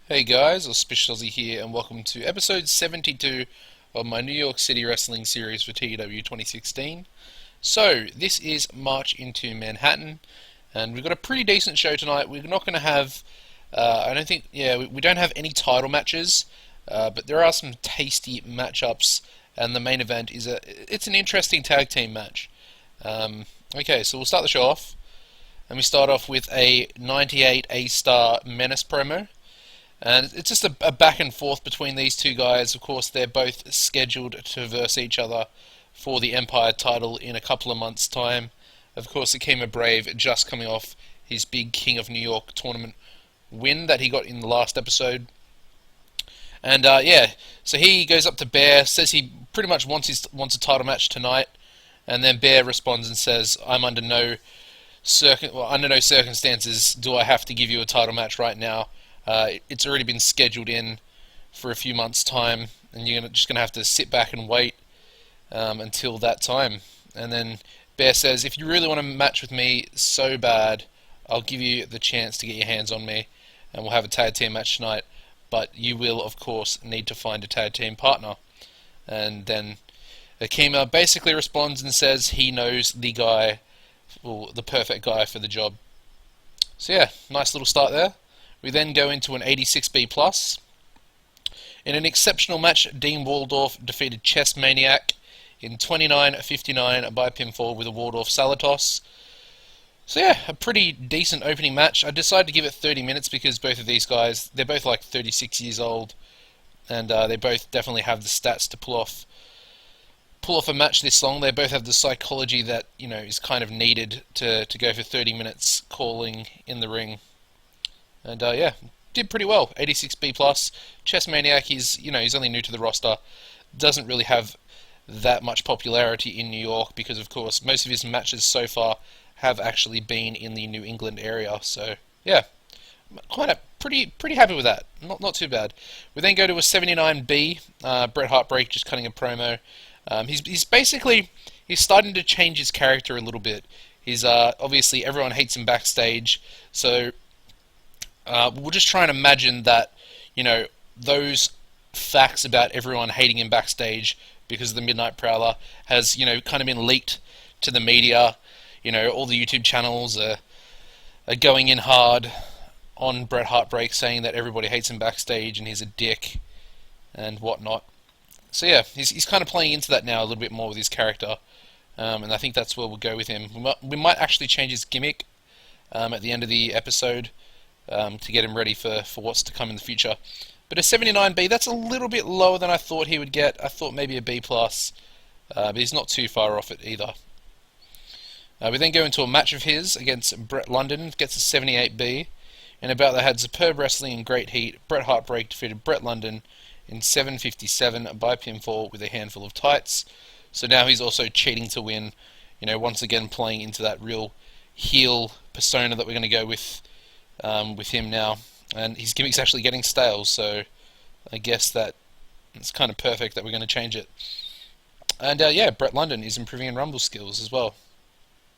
Hey guys, AuspiciousAussie here, and welcome to episode 72 of my New York City Wrestling series for TEW 2016. So, this is March into Manhattan, and we've got a pretty decent show tonight. We're not going to have, we don't have any title matches, but there are some tasty matchups, and the main event it's an interesting tag team match. Okay, so we'll start the show off, and we start off with a 98 A-star Menace promo. And it's just a back and forth between these two guys. Of course, they're both scheduled to verse each other for the Empire title in a couple of months' time. Of course, Akima Brave just coming off his big King of New York tournament win that he got in the last episode. And so he goes up to Bear, says he pretty much wants a title match tonight, and then Bear responds and says, "I'm under no circumstances do I have to give you a title match right now. It's already been scheduled in for a few months' time, and you're just going to have to sit back and wait until that time." And then Bear says, "If you really want to match with me so bad, I'll give you the chance to get your hands on me, and we'll have a tag team match tonight. But you will, of course, need to find a tag team partner." And then Akima basically responds and says he knows the guy, well, the perfect guy for the job. So yeah, nice little start there. We then go into an 86B+. In an exceptional match, Dean Waldorf defeated Chess Maniac in 29:59 by pinfall with a Waldorf Salatos. So yeah, a pretty decent opening match. I decided to give it 30 minutes because both of these guys, they're both like 36 years old, and they both definitely have the stats to pull off a match this long. They both have the psychology that, is kind of needed to go for 30 minutes calling in the ring. And did pretty well. 86B+. Chess Maniac, he's only new to the roster. Doesn't really have that much popularity in New York because, of course, most of his matches so far have actually been in the New England area. So yeah, pretty happy with that. Not too bad. We then go to a 79B. Bret Heartbreak just cutting a promo. He's starting to change his character a little bit. He's obviously everyone hates him backstage, so. We'll just try and imagine that, those facts about everyone hating him backstage because of the Midnight Prowler has, kind of been leaked to the media. All the YouTube channels are going in hard on Bret Heartbreak, saying that everybody hates him backstage and he's a dick and whatnot. So yeah, he's kind of playing into that now a little bit more with his character, and I think that's where we'll go with him. We might actually change his gimmick at the end of the episode. To get him ready for what's to come in the future. But a 79B, that's a little bit lower than I thought he would get. I thought maybe a B+, but he's not too far off it either. We then go into a match of his against Brett London, gets a 78B. And about that had superb wrestling and great heat. Bret Heartbreak defeated Brett London in 7:57 by pinfall with a handful of tights. So now he's also cheating to win, once again playing into that real heel persona that we're going to go with him now, and his gimmick's actually getting stale, so I guess that it's kind of perfect that we're going to change it. And Brett London is improving in Rumble skills as well.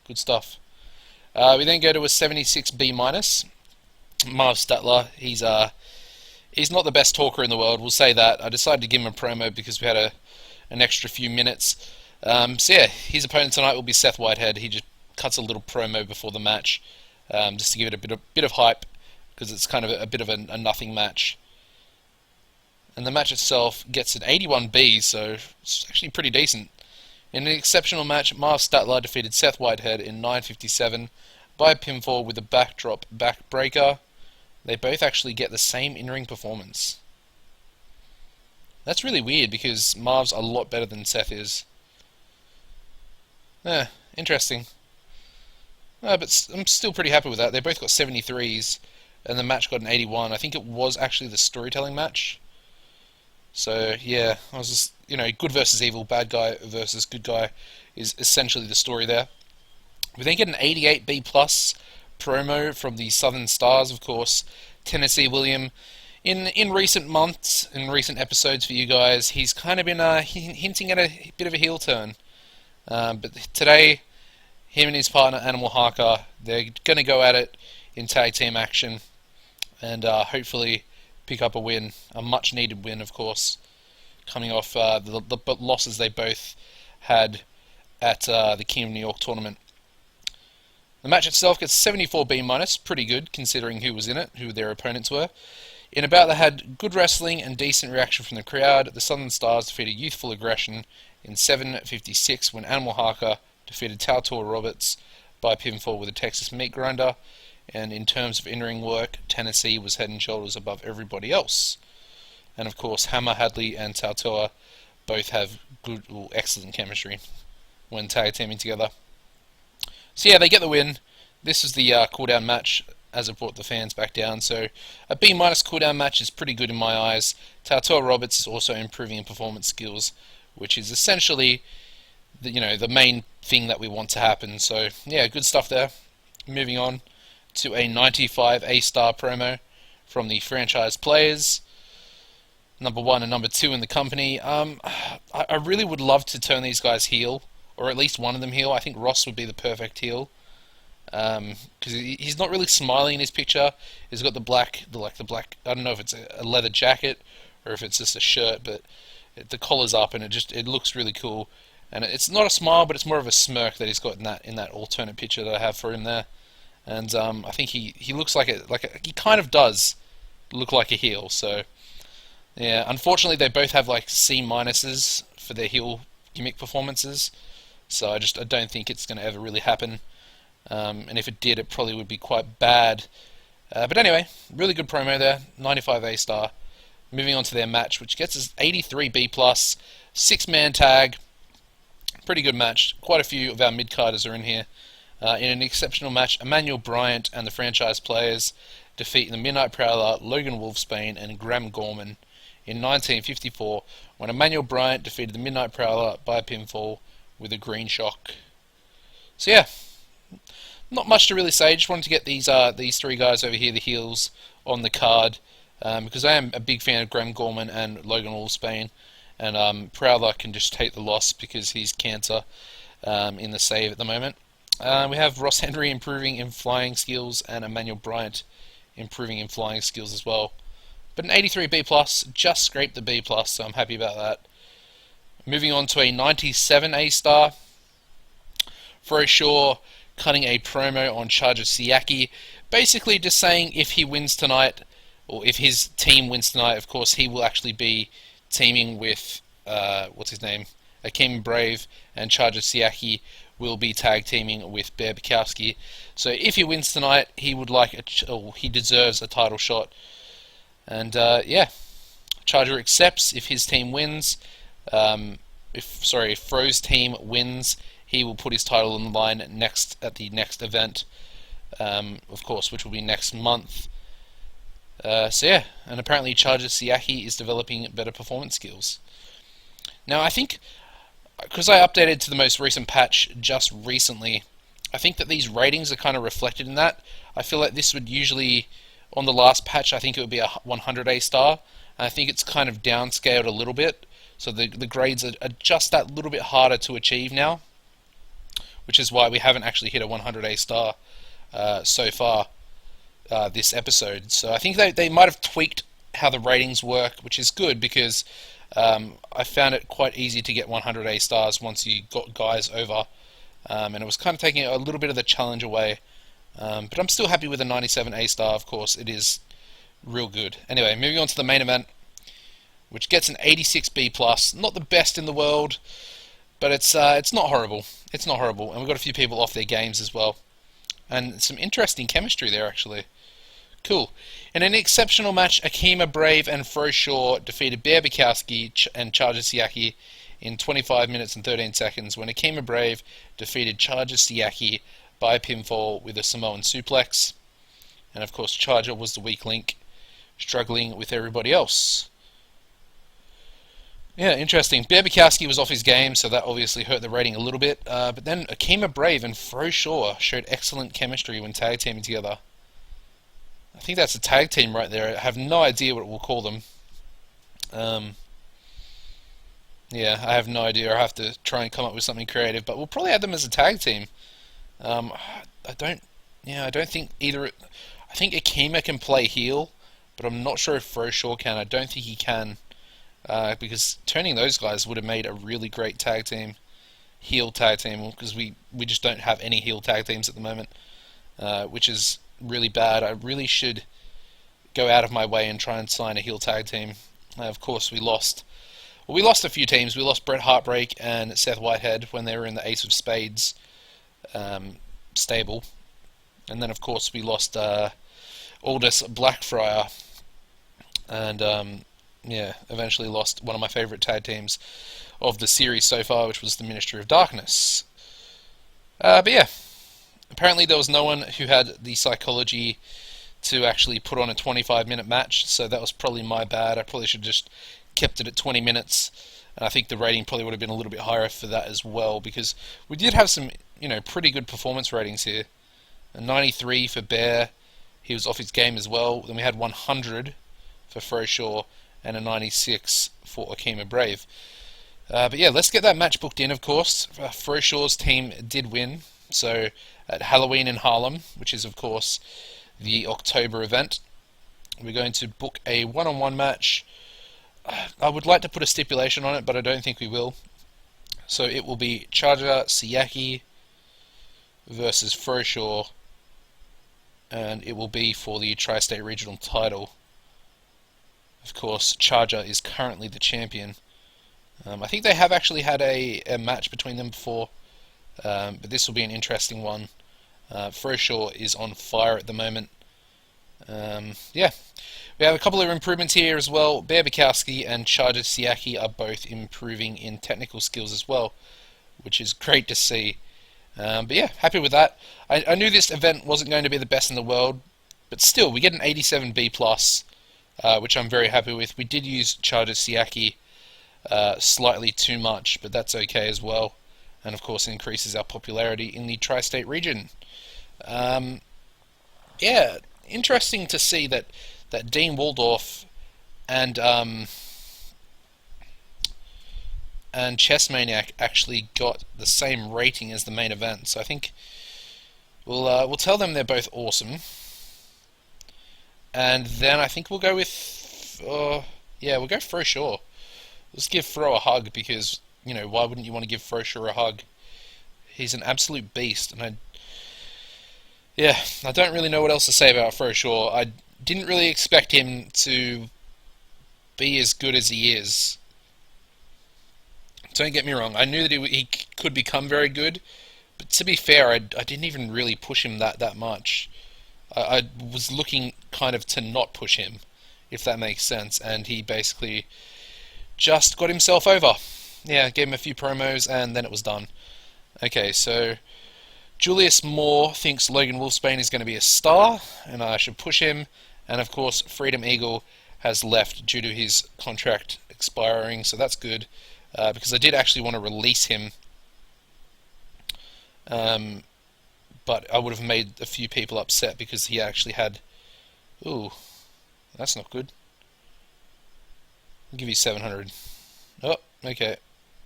Good stuff. We then go to a 76B-. Marv Statler, he's not the best talker in the world, we'll say that. I decided to give him a promo because we had an extra few minutes. His opponent tonight will be Seth Whitehead. He just cuts a little promo before the match. Just to give it a bit of hype, because it's kind of a bit of a nothing match. And the match itself gets an 81B, so it's actually pretty decent. In an exceptional match, Marv Statler defeated Seth Whitehead in 9:57 by pinfall with a backdrop backbreaker. They both actually get the same in-ring performance. That's really weird, because Marv's a lot better than Seth is. Interesting. But I'm still pretty happy with that. They both got 73s, and the match got an 81. I think it was actually the storytelling match. So, yeah, I was just, good versus evil, bad guy versus good guy is essentially the story there. We then get an 88B+ promo from the Southern Stars, of course, Tennessee William. In recent months, in recent episodes for you guys, he's kind of been hinting at a bit of a heel turn. But today, him and his partner, Animal Haka, they're going to go at it in tag team action, and hopefully pick up a win, a much needed win, of course, coming off the losses they both had at the King of New York tournament. The match itself gets 74 B minus, pretty good considering who was in it, who their opponents were. In a bout that had good wrestling and decent reaction from the crowd, the Southern Stars defeated Youthful Aggression in 7:56 when Animal Haka defeated Tautor Roberts by pinfall with a Texas meat grinder. And in terms of in-ring work, Tennessee was head and shoulders above everybody else. And of course, Hammer, Hadley, and Tautoa both have good, excellent chemistry when tag teaming together. So yeah, they get the win. This is the cooldown match, as it brought the fans back down. So a B minus cooldown match is pretty good in my eyes. Tautoa Roberts is also improving in performance skills, which is essentially the main thing that we want to happen. So yeah, good stuff there. Moving on to a 95 A-star promo from the franchise players, number 1 and number 2 in the company. I really would love to turn these guys heel, or at least one of them heel. I think Ross would be the perfect heel, because he's not really smiling in his picture. He's got the black. I don't know if it's a leather jacket or if it's just a shirt, but the collar's up and it looks really cool. And it's not a smile, but it's more of a smirk that he's got in that alternate picture that I have for him there. And I think he looks he kind of does look like a heel. So yeah, unfortunately they both have like C minuses for their heel gimmick performances. So I don't think it's going to ever really happen. And if it did, it probably would be quite bad. But anyway, really good promo there. 95 A star. Moving on to their match, which gets us 83 B plus, 6-man tag. Pretty good match. Quite a few of our mid-carders are in here. In an exceptional match, Emmanuel Bryant and the franchise players defeat the Midnight Prowler, Logan Wolfsbane, and Graham Gorman in 1954 when Emmanuel Bryant defeated the Midnight Prowler by pinfall with a green shock. So yeah, not much to really say. Just wanted to get these three guys over here, the heels, on the card, because I am a big fan of Graham Gorman and Logan Wolfsbane, and Prowler can just take the loss because he's cancer in the save at the moment. We have Ross Henry improving in flying skills and Emmanuel Bryant improving in flying skills as well. But an 83 B+, just scraped the B+, so I'm happy about that. Moving on to a 97 A star. Shaw cutting a promo on Charger Siaki, basically just saying if he wins tonight, or if his team wins tonight, of course he will actually be teaming with, what's his name, Akeem Brave, and Charger Siaki will be tag teaming with Bear Bukowski. So if he wins tonight, he would he deserves a title shot. And yeah, Charger accepts if his team wins. If Fro's team wins, he will put his title on the line at the next event, of course, which will be next month. So yeah, and apparently Charger Siaki is developing better performance skills. Now I think, because I updated to the most recent patch just recently, I think that these ratings are kind of reflected in that. I feel like this would usually, on the last patch, I think it would be a 100 A star, and I think it's kind of downscaled a little bit, so the grades are just that little bit harder to achieve now, which is why we haven't actually hit a 100 A star so far this episode. So I think they might have tweaked how the ratings work, which is good, because I found it quite easy to get 100 A stars once you got guys over, and it was kind of taking a little bit of the challenge away. But I'm still happy with a 97 A star, of course. It is real good. Anyway, moving on to the main event, which gets an 86 B+. Not the best in the world, but it's not horrible. It's not horrible, and we've got a few people off their games as well. And some interesting chemistry there, actually. Cool. In an exceptional match, Akima Brave and Fro Shaw defeated Bear Bukowski and Charger Siaki in 25 minutes and 13 seconds when Akima Brave defeated Charger Siaki by pinfall with a Samoan suplex. And of course, Charger was the weak link, struggling with everybody else. Yeah, interesting. Bear Bukowski was off his game, so that obviously hurt the rating a little bit. But then Akima Brave and Fro Shaw showed excellent chemistry when tag teaming together. I think that's a tag team right there. I have no idea what we'll call them. Yeah, I have no idea. I have to try and come up with something creative, but we'll probably add them as a tag team. I don't think either. I think Akima can play heel, but I'm not sure if Froshaw can. I don't think he can, because turning those guys would have made a really great tag team, heel tag team, because we just don't have any heel tag teams at the moment, which is really bad. I really should go out of my way and try and sign a heel tag team. Of course, we lost. Well, we lost a few teams. We lost Bret Heartbreak and Seth Whitehead when they were in the Ace of Spades stable, and then of course we lost Aldous Blackfriar, and yeah, eventually lost one of my favourite tag teams of the series so far, which was the Ministry of Darkness. But yeah, apparently there was no one who had the psychology to actually put on a 25-minute match, so that was probably my bad. I probably should have just kept it at 20 minutes, and I think the rating probably would have been a little bit higher for that as well, because we did have some, pretty good performance ratings here. A 93 for Bear, he was off his game as well. Then we had 100 for Froshaw and a 96 for Akima Brave. But yeah, let's get that match booked in, of course. Froshaw's team did win, so at Halloween in Harlem, which is of course the October event, we're going to book a one-on-one match. I would like to put a stipulation on it, but I don't think we will. So it will be Charger Siaki versus Froshaw, and it will be for the Tri-State Regional title. Of course, Charger is currently the champion. I think they have actually had a match between them before, but this will be an interesting one. Froshaw is on fire at the moment. Yeah, we have a couple of improvements here as well. Bear Bukowski and Charger Siaki are both improving in technical skills as well, which is great to see. But yeah, happy with that. I knew this event wasn't going to be the best in the world, but still, we get an 87B+, which I'm very happy with. We did use Charger Siaki slightly too much, but that's okay as well. And of course, it increases our popularity in the Tri-State region. Yeah, interesting to see that Dean Waldorf and Chess Maniac actually got the same rating as the main event. So I think we'll tell them they're both awesome, and then I think we'll go with we'll go Froshaw. Let's give Fro a hug, because why wouldn't you want to give Froshaw a hug? He's an absolute beast, and I don't really know what else to say about Froshaw. I didn't really expect him to be as good as he is. Don't get me wrong, I knew that he could become very good, but to be fair, I didn't even really push him that much. I was looking kind of to not push him, if that makes sense, and he basically just got himself over. Yeah, gave him a few promos, and then it was done. Okay, so Julius Moore thinks Logan Wolfsbane is going to be a star, and I should push him. And of course, Freedom Eagle has left due to his contract expiring, so that's good, because I did actually want to release him, but I would have made a few people upset because he actually had... Ooh, that's not good. I'll give you 700. Oh, okay.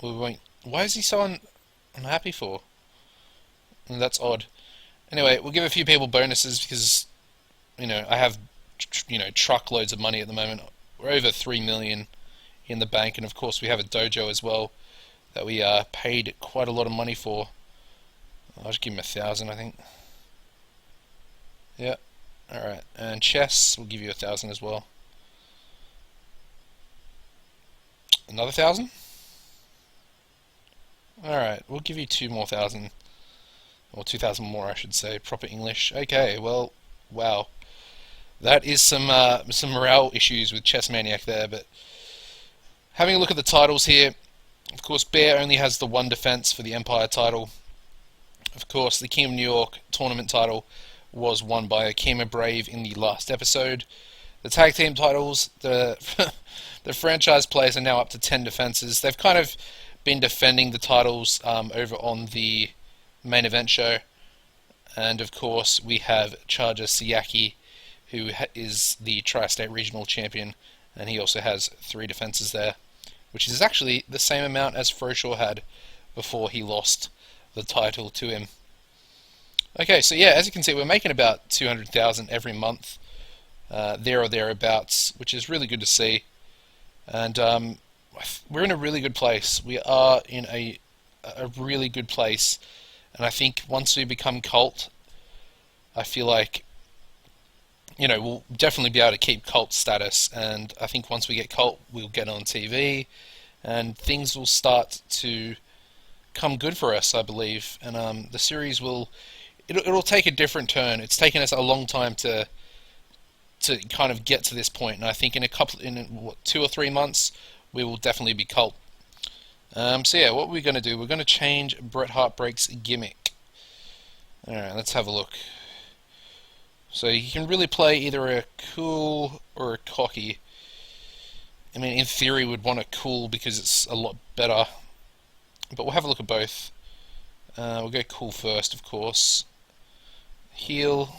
Well, we won't... Why is he so unhappy for? And that's odd. Anyway, we'll give a few people bonuses because, I have, truckloads of money at the moment. We're over 3 million in the bank, and of course we have a dojo as well that we paid quite a lot of money for. I'll just give him 1,000, I think. Yeah. Alright, and chess, we'll give you 1,000 as well. Another 1,000? Alright, we'll give you 2 more thousand. Or 2,000 more, I should say. Proper English. Okay, well, wow. That is some morale issues with Chess Maniac there, but having a look at the titles here, of course, Bear only has the one defense for the Empire title. Of course, the King of New York tournament title was won by Akima Brave in the last episode. The tag team titles, the franchise players are now up to 10 defenses. They've kind of been defending the titles over on the main event show. And of course, we have Charger Siaki, who is the Tri-State Regional Champion, and he also has 3 defenses there, which is actually the same amount as Froshaw had before he lost the title to him. Okay, so yeah, as you can see, we're making about 200,000 every month. there or thereabouts, which is really good to see. And we're in a really good place. We are in a really good place, and I think once we become cult, I feel like we'll definitely be able to keep cult status. And I think once we get cult, we'll get on TV, and things will start to come good for us, I believe. And the series it'll take a different turn. It's taken us a long time to kind of get to this point, and I think in what, 2 or 3 months, we will definitely be cult. So yeah, what we're going to do, we're going to change Bret Hart Breaks gimmick. Alright, let's have a look. So you can really play either a cool or a cocky. I mean, in theory, we'd want a cool because it's a lot better, but we'll have a look at both. We'll go cool first, of course. Heel.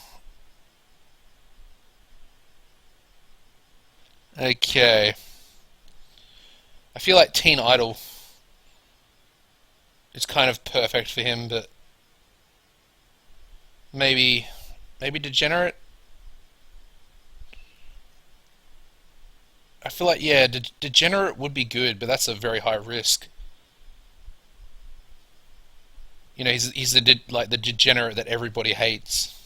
Okay. I feel like Teen Idol is kind of perfect for him, but maybe Degenerate? I feel like, yeah, Degenerate would be good, but that's a very high risk. He's the degenerate that everybody hates.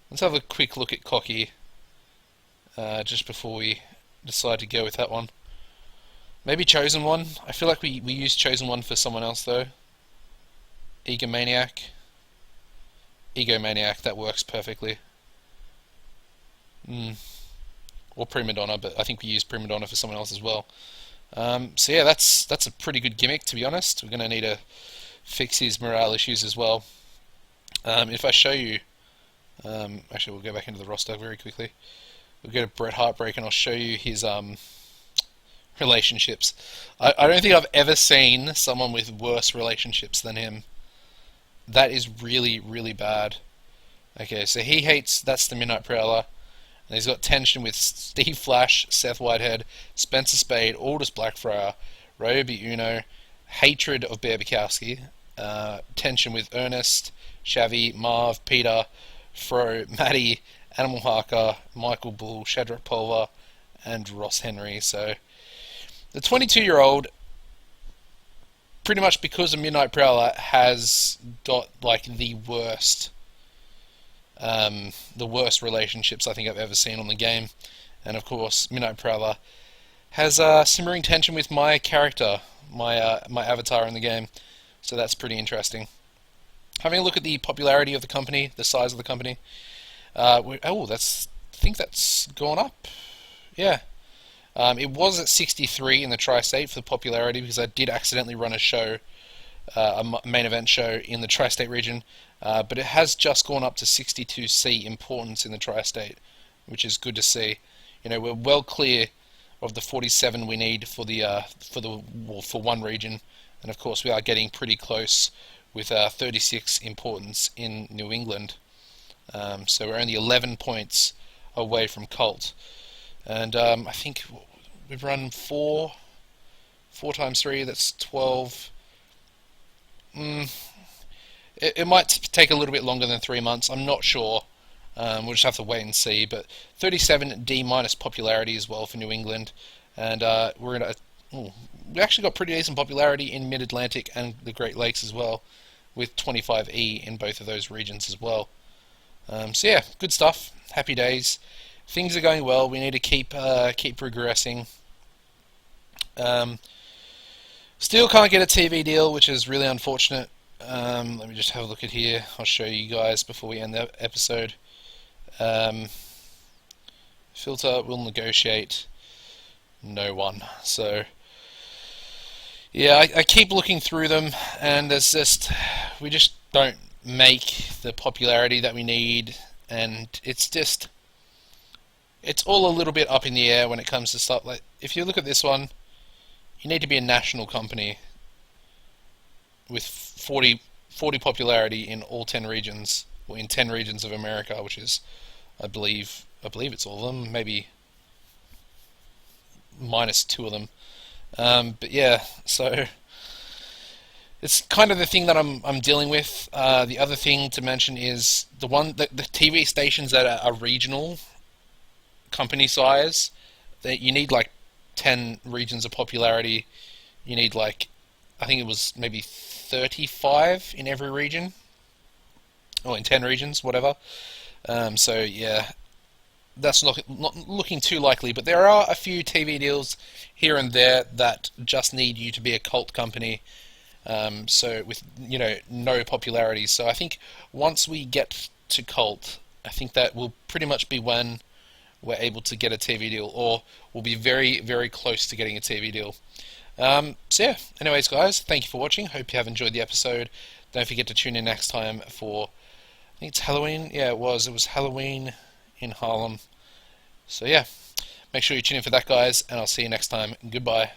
Let's have a quick look at Cocky, just before we decide to go with that one. Maybe Chosen One. I feel like we used Chosen One for someone else though. Egomaniac. Egomaniac, that works perfectly. Or Prima Donna, but I think we used Prima Donna for someone else as well. So yeah, that's a pretty good gimmick, to be honest. We're going to need to fix his morale issues as well. If I show you, actually we'll go back into the roster very quickly. We'll go to Bret Heartbreak and I'll show you his relationships. I don't think I've ever seen someone with worse relationships than him. That is really, really bad. Okay, so he hates, that's the Midnight Prowler. And he's got tension with Steve Flash, Seth Whitehead, Spencer Spade, Aldous Blackfriar, Ryobi Uno, hatred of Bear Bukowski, tension with Ernest, Shavy, Marv, Peter, Fro, Maddie, Animal Haka, Michael Bull, Shadrach Pulver, and Ross Henry. So the 22-year-old, pretty much because of Midnight Prowler, has got like the worst relationships I think I've ever seen on the game. And of course, Midnight Prowler has simmering tension with my character, my avatar in the game. So that's pretty interesting. Having a look at the popularity of the company, the size of the company. I think that's gone up. Yeah. It was at 63 in the Tri-State for the popularity because I did accidentally run a show, a main event show in the Tri-State region, but it has just gone up to 62C importance in the Tri-State, which is good to see. We're well clear of the 47 we need for one region, and of course we are getting pretty close with 36 importance in New England. So we're only 11 points away from Colt. And I think we've run 4 times 3, that's 12. It might take a little bit longer than 3 months, I'm not sure. We'll just have to wait and see. But 37 D- popularity as well for New England. And we actually got pretty decent popularity in Mid-Atlantic and the Great Lakes as well, with 25E in both of those regions as well. So yeah, good stuff. Happy days. Things are going well. We need to keep progressing. Still can't get a TV deal, which is really unfortunate. Let me just have a look at here. I'll show you guys before we end the episode. Filter will negotiate. No one. So yeah, I keep looking through them, and we just don't make the popularity that we need, and it's all a little bit up in the air when it comes to stuff. Like, if you look at this one, you need to be a national company with 40 popularity in all 10 regions, or in 10 regions of America, which is, I believe it's all of them, maybe minus 2 of them. But yeah, so it's kind of the thing that I'm dealing with. The other thing to mention is the TV stations that are regional company size. That you need like 10 regions of popularity. You need like, I think it was maybe 35 in every region, or in 10 regions, whatever. So yeah, that's not looking too likely, but there are a few TV deals here and there that just need you to be a cult company. So with no popularity. So I think once we get to cult, I think that will pretty much be when we're able to get a TV deal, or we'll be very very close to getting a TV deal. So yeah. Anyways, guys, thank you for watching. Hope you have enjoyed the episode. Don't forget to tune in next time for, I think it's Halloween. Yeah, it was. It was Halloween in Harlem. So yeah, make sure you tune in for that, guys, and I'll see you next time. Goodbye.